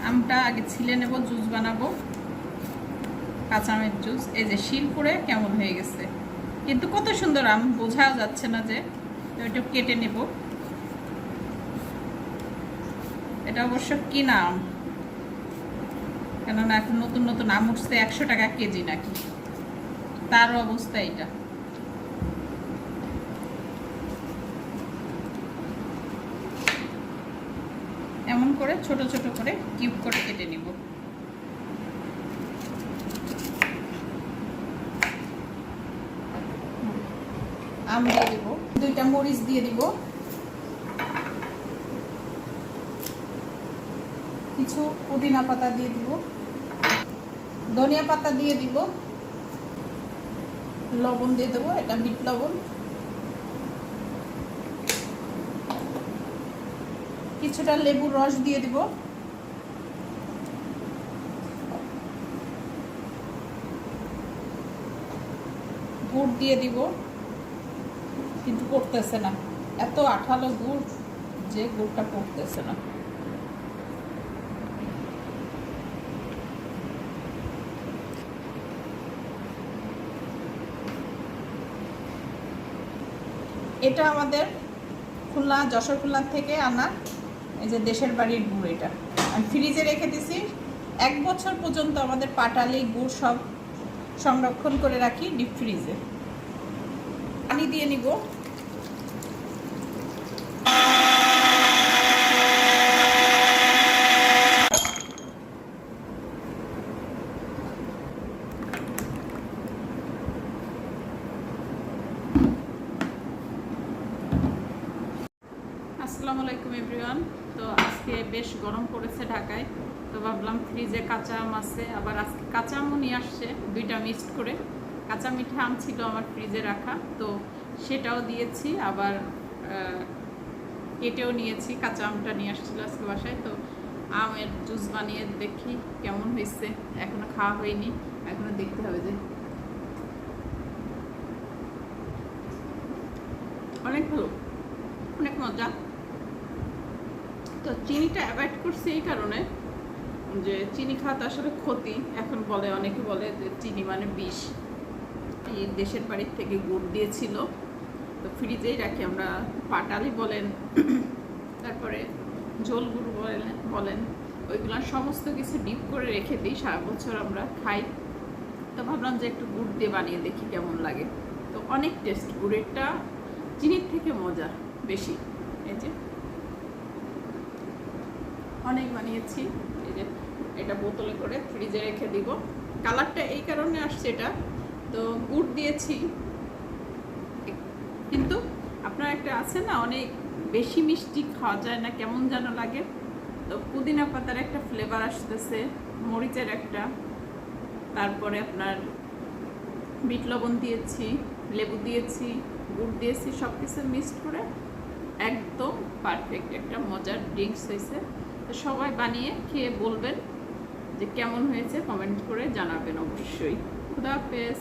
আমটা আগে ছিলে নেব, জুস বানাবো, কাঁচা আমের জুস। এই যে শিল করে কেমন হয়ে গেছে, কিন্তু কত সুন্দর আম, বোঝাও যাচ্ছে না যে। তো এটা কেটে নেব। এটা অবশ্য কিনা আম, কেননা এখন নতুন নতুন আম উঠছে 100 টাকা কেজি নাকি, তার অবস্থা এটা। এমন করে ছোট ছোট করে কিউব করে কেটে নিব। আম দিয়ে দিব, 2টা মরিচ দিয়ে দিব, কিছু পুদিনা পাতা দিয়ে দিব, ধনিয়া পাতা দিয়ে দিব, লবণ দিয়ে দেবো, এটা বিট লবণ, কিছুটা লেবুর রস দিয়ে দিব, গুড় দিয়ে দিব, কিন্তু পড়তেছে না, এত আঠালো গুড় যে গুড়টা পড়তেছে না। এটা আমাদের খুলনা, যশোর খুলনা থেকে আনা, এই যে দেশের বাড়ির গুড়। এটা আমি ফ্রিজে রেখে দিছি, 1 বছর পর্যন্ত আমাদের পাটালি গুড় সব সংরক্ষণ করে রাখি ডিপ ফ্রিজে। পানি দিয়ে নিব, আসসালামু আলাইকুম এভরিওয়ান। তো আজকে বেশ গরম পড়েছে ঢাকায়, তো ভাবলাম ফ্রিজে কাঁচা আম আছে, আবার আজকে কাঁচা আমও নিয়ে আসছে 2টা মিক্সড করে। কাঁচা মিঠা আম ছিল আমার ফ্রিজে রাখা, তো সেটাও দিয়েছি, আবার কেটেও নিয়েছি। কাঁচা আমটা নিয়ে আসছিল আজকে বাসায়, তো আমের জুস বানিয়ে দেখি কেমন হয়েছে। এখনো খাওয়া হয়নি, এখনো দেখতে হবে। যে অনেক ভালো, অনেক মজা। তো চিনিটা অ্যাভয়েড করছি এই কারণে যে চিনি খাওয়া তো আসলে ক্ষতি। এখন বলে, অনেকে বলে যে চিনি মানে বিষ। এই দেশের বাড়ির থেকে গুড় দিয়েছিল, তো ফ্রিজেই রাখি আমরা। পাটালি বলেন, তারপরে ঝোল গুড় বলেন, ওইগুলো সমস্ত কিছু ডিপ করে রেখে দিই, সারা বছর আমরা খাই। তো ভাবলাম যে একটু গুড় দিয়ে বানিয়ে দেখি কেমন লাগে। তো অনেক টেস্ট, গুড়েরটা চিনির থেকে মজা বেশি। এই যে অনেক বানিয়েছি। এই যে এটা বোতলে করে ফ্রিজে রেখে দিব। কালারটা এই কারণে আসছে, এটা তো গুড় দিয়েছি, কিন্তু আপনার একটা আছে না, অনেক বেশি মিষ্টি খাওয়া যায় না, কেমন যেন লাগে। তো পুদিনা পাতার একটা ফ্লেভার আসতেছে, মরিচের একটা, তারপরে আপনার বিট লবণ দিয়েছি, লেবু দিয়েছি, গুড় দিয়েছি, সব কিছু মিক্সড করে একদম পারফেক্ট একটা মজার ড্রিঙ্কস হয়েছে। তো সবাই বানিয়ে খেয়ে বলবেন যে কেমন হয়েছে, কমেন্ট করে জানাবেন অবশ্যই। খুদা হাফেজ।